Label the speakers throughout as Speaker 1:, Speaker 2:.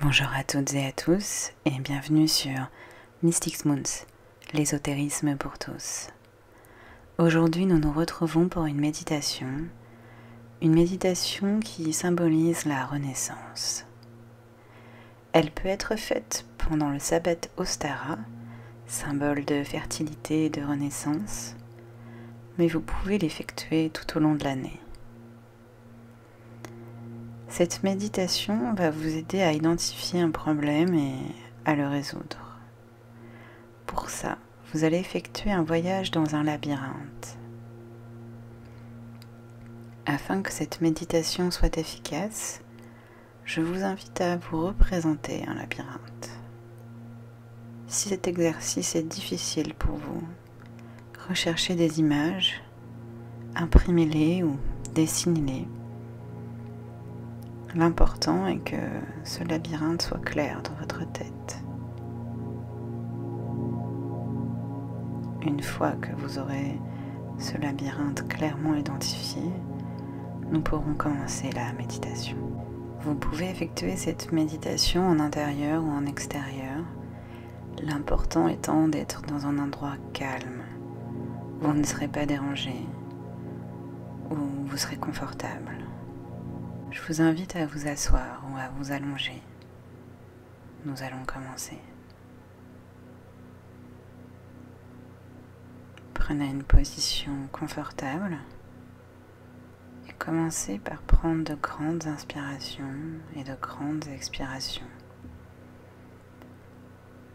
Speaker 1: Bonjour à toutes et à tous et bienvenue sur Mystics Moons, l'ésotérisme pour tous. Aujourd'hui nous nous retrouvons pour une méditation qui symbolise la renaissance. Elle peut être faite pendant le sabbat Ostara, symbole de fertilité et de renaissance, mais vous pouvez l'effectuer tout au long de l'année. Cette méditation va vous aider à identifier un problème et à le résoudre. Pour ça, vous allez effectuer un voyage dans un labyrinthe. Afin que cette méditation soit efficace, je vous invite à vous représenter un labyrinthe. Si cet exercice est difficile pour vous, recherchez des images, imprimez-les ou dessinez-les. L'important est que ce labyrinthe soit clair dans votre tête. Une fois que vous aurez ce labyrinthe clairement identifié, nous pourrons commencer la méditation. Vous pouvez effectuer cette méditation en intérieur ou en extérieur, l'important étant d'être dans un endroit calme, où vous ne serez pas dérangé, où vous serez confortable. Je vous invite à vous asseoir ou à vous allonger. Nous allons commencer. Prenez une position confortable et commencez par prendre de grandes inspirations et de grandes expirations.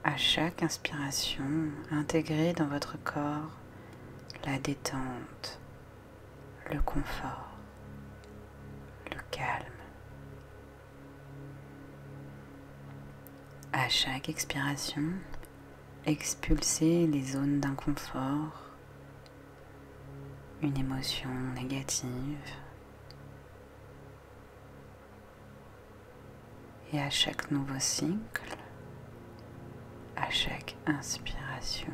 Speaker 1: À chaque inspiration, intégrez dans votre corps la détente, le confort, le calme. À chaque expiration, expulsez les zones d'inconfort, une émotion négative. Et à chaque nouveau cycle, à chaque inspiration,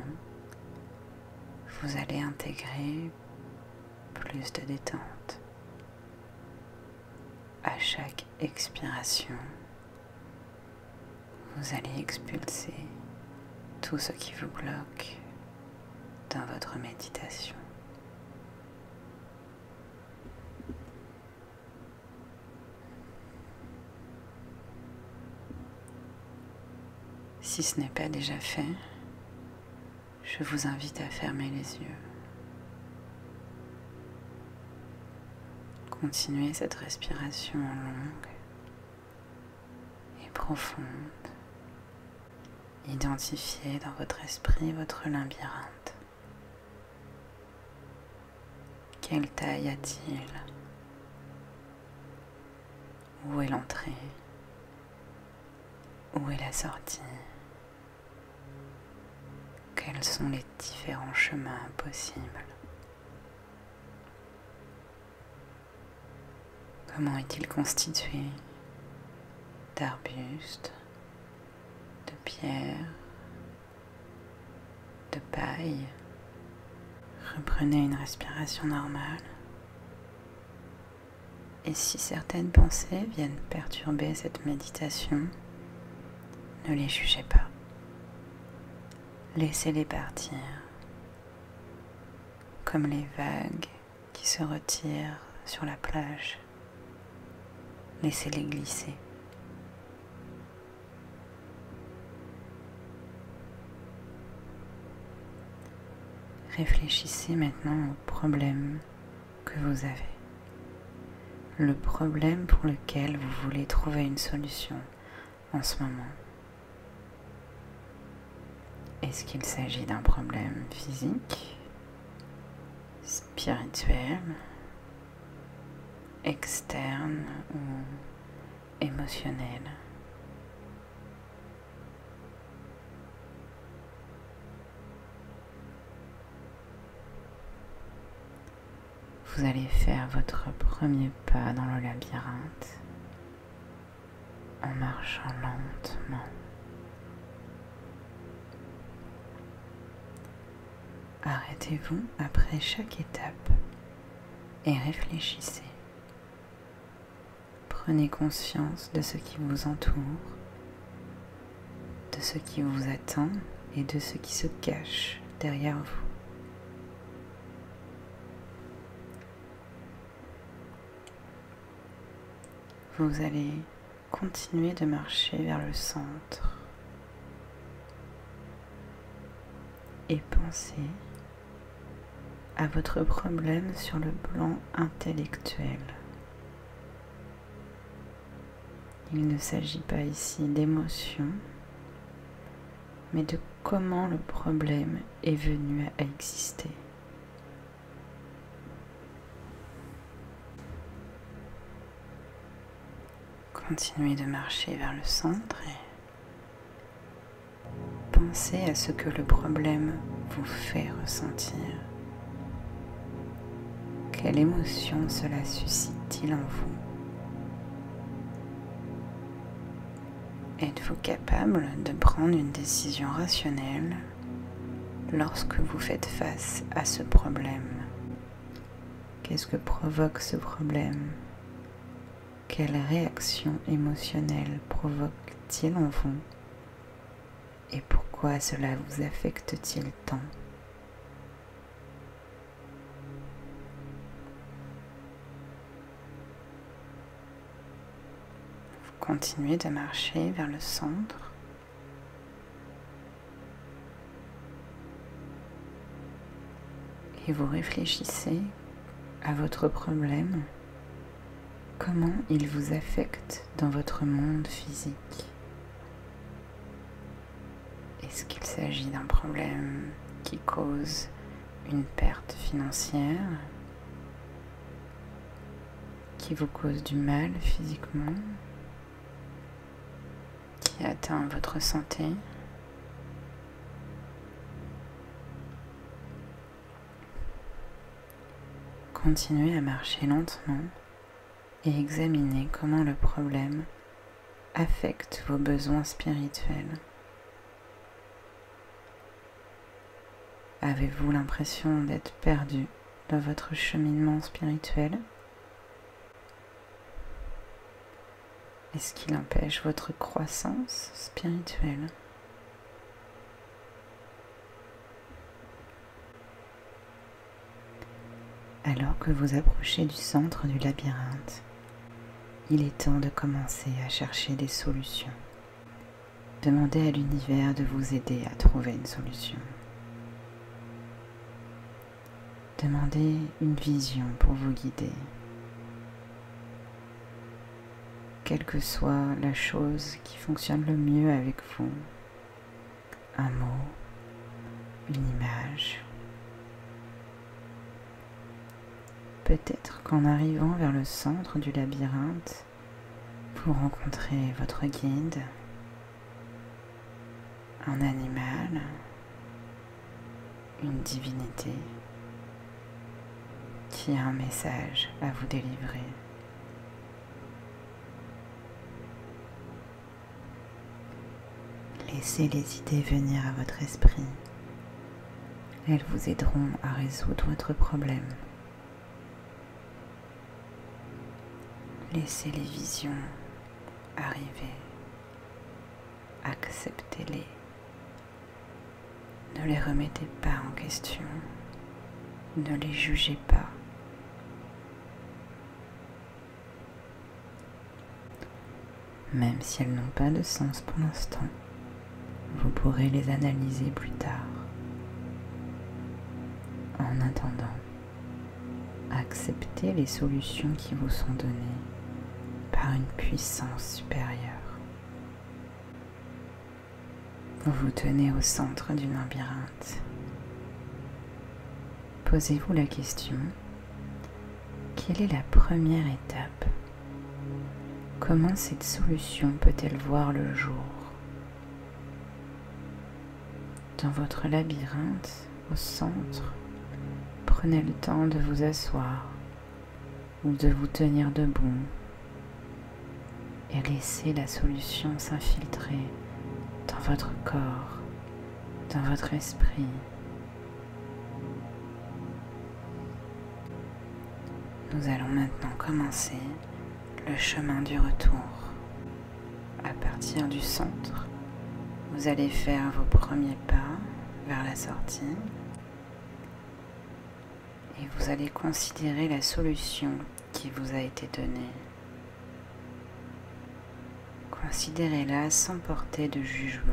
Speaker 1: vous allez intégrer plus de détente. À chaque expiration, vous allez expulser tout ce qui vous bloque dans votre méditation. Si ce n'est pas déjà fait, je vous invite à fermer les yeux. Continuez cette respiration longue et profonde. Identifiez dans votre esprit votre labyrinthe. Quelle taille a-t-il? Où est l'entrée? Où est la sortie? Quels sont les différents chemins possibles? Comment est-il constitué? D'arbustes, de pierres, de paille? Reprenez une respiration normale. Et si certaines pensées viennent perturber cette méditation, ne les jugez pas. Laissez-les partir, comme les vagues qui se retirent sur la plage. Laissez-les glisser. Réfléchissez maintenant au problème que vous avez. Le problème pour lequel vous voulez trouver une solution en ce moment. Est-ce qu'il s'agit d'un problème physique, spirituel, externe ou émotionnel? Vous allez faire votre premier pas dans le labyrinthe en marchant lentement. Arrêtez-vous après chaque étape et réfléchissez. Prenez conscience de ce qui vous entoure de ce qui vous attend et de ce qui se cache derrière vous. Vous allez continuer de marcher vers le centre et penser à votre problème sur le plan intellectuel. Il ne s'agit pas ici d'émotion, mais de comment le problème est venu à exister. Continuez de marcher vers le centre et pensez à ce que le problème vous fait ressentir. Quelle émotion cela suscite-t-il en vous? Êtes-vous capable de prendre une décision rationnelle lorsque vous faites face à ce problème? Qu'est-ce que provoque ce problème? Quelle réaction émotionnelle provoque-t-il en vous? Et pourquoi cela vous affecte-t-il tant? Vous continuez de marcher vers le centre. Et vous réfléchissez à votre problème. Comment il vous affecte dans votre monde physique? Est-ce qu'il s'agit d'un problème qui cause une perte financière, qui vous cause du mal physiquement, qui atteint votre santé? Continuez à marcher lentement et examinez comment le problème affecte vos besoins spirituels. Avez-vous l'impression d'être perdu dans votre cheminement spirituel? Est-ce qu'il empêche votre croissance spirituelle? Alors que vous approchez du centre du labyrinthe, il est temps de commencer à chercher des solutions. Demandez à l'univers de vous aider à trouver une solution. Demandez une vision pour vous guider. Quelle que soit la chose qui fonctionne le mieux avec vous, un mot, une image. Peut-être qu'en arrivant vers le centre du labyrinthe, vous rencontrez votre guide, un animal, une divinité qui a un message à vous délivrer. Laissez les idées venir à votre esprit. Elles vous aideront à résoudre votre problème. Laissez les visions arriver. Acceptez-les. Ne les remettez pas en question. Ne les jugez pas. Même si elles n'ont pas de sens pour l'instant, vous pourrez les analyser plus tard. En attendant, acceptez les solutions qui vous sont données par une puissance supérieure. Vous vous tenez au centre du labyrinthe. Posez-vous la question, quelle est la première étape? Comment cette solution peut-elle voir le jour? Dans votre labyrinthe, au centre, prenez le temps de vous asseoir ou de vous tenir debout et laissez la solution s'infiltrer dans votre corps, dans votre esprit. Nous allons maintenant commencer le chemin du retour. À partir du centre, Vous allez faire vos premiers pas vers la sortie et vous allez considérer la solution qui vous a été donnée. Considérez-la sans porter de jugement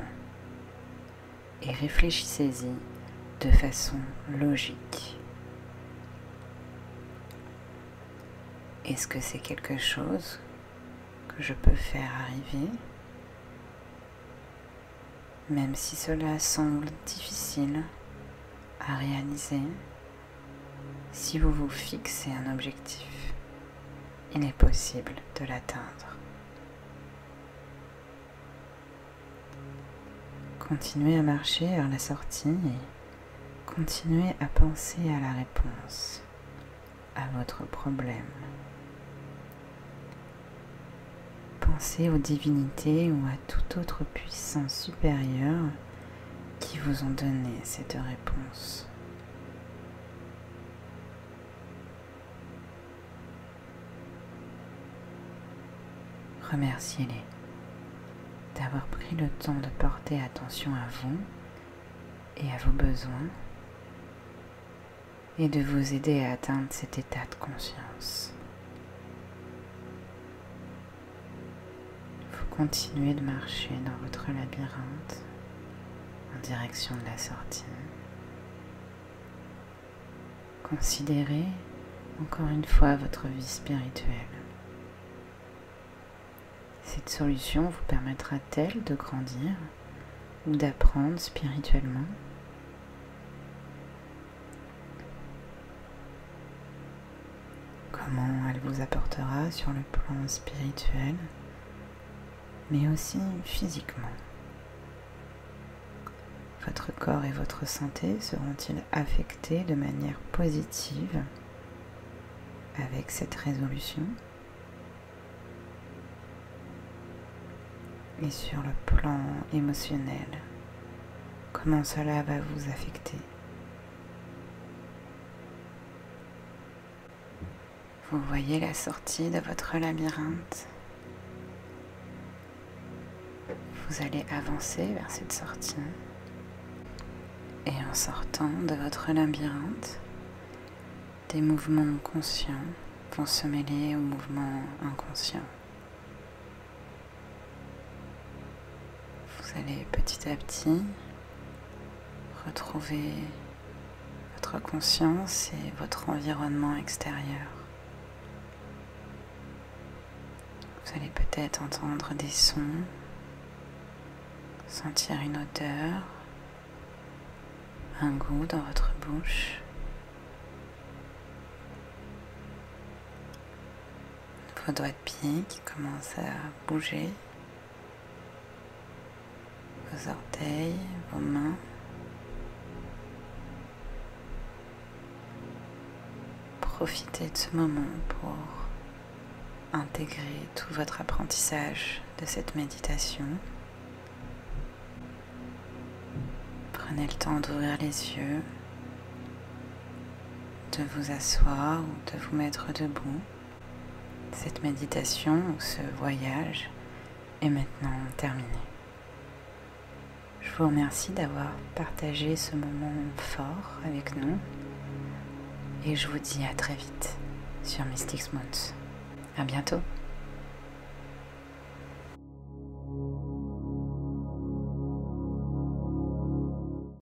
Speaker 1: et réfléchissez-y de façon logique. Est-ce que c'est quelque chose que je peux faire arriver, même si cela semble difficile à réaliser? Si vous vous fixez un objectif, il est possible de l'atteindre. Continuez à marcher vers la sortie et continuez à penser à la réponse à votre problème. Pensez aux divinités ou à toute autre puissance supérieure qui vous ont donné cette réponse. Remerciez-les d'avoir pris le temps de porter attention à vous et à vos besoins et de vous aider à atteindre cet état de conscience. Vous continuez de marcher dans votre labyrinthe en direction de la sortie. Considérez encore une fois votre vie spirituelle. Cette solution vous permettra-t-elle de grandir ou d'apprendre spirituellement? Comment elle vous apportera sur le plan spirituel, mais aussi physiquement? Votre corps et votre santé seront-ils affectés de manière positive avec cette résolution? Et sur le plan émotionnel, comment cela va vous affecter? Vous voyez la sortie de votre labyrinthe. Vous allez avancer vers cette sortie. Et en sortant de votre labyrinthe, des mouvements conscients vont se mêler aux mouvements inconscients. Vous allez petit à petit retrouver votre conscience et votre environnement extérieur. Vous allez peut-être entendre des sons, sentir une odeur, un goût dans votre bouche. Vos doigts de pied qui commencent à bouger. Vos orteils, vos mains. Profitez de ce moment pour intégrer tout votre apprentissage de cette méditation. Prenez le temps d'ouvrir les yeux, de vous asseoir ou de vous mettre debout. Cette méditation ou ce voyage est maintenant terminé. Je vous remercie d'avoir partagé ce moment fort avec nous et je vous dis à très vite sur Mystic Moons. À bientôt.